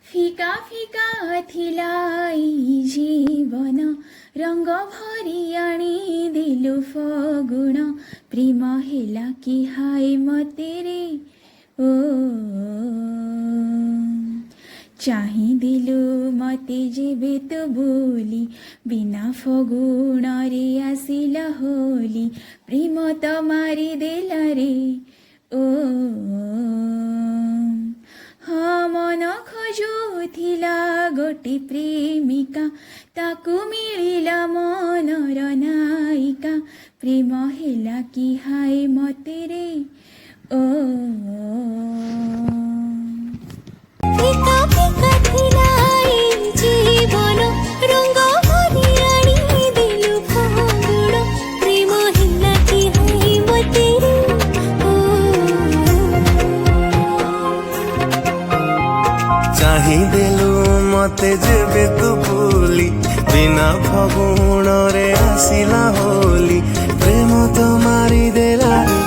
ফিকা ফিকা থিলাই জীবন রঙ্গ ভরি আনি দিলু ফগুণ প্রেম হেলা কি হাই মতে রে ও চাহি দিলু মতে যেবে তো বলি বিনা ফগুণরে আসিলা হোলি প্রেম তো মারি দেলা রে ও মন খোজুଥିଲା ଗୋଟି ପ୍ରେମିକା ତାକୁ ମିଳିଲା ମନର ନାୟିକା ପ୍ରେମ ହେଲା କି ହାଏ ମତେ ରେ ଓ ফিকা ফিকা থিলা এই জীবন রঙ্গ ভরি আনি দিলু ফাগুণ প্রেম হেলা কি হাই মতে রে ও চাহি দেলু মতে যেবে তু বুলি বিনা ফগুণরে আসিলা হোলি প্রেম তো মারি দেলা রে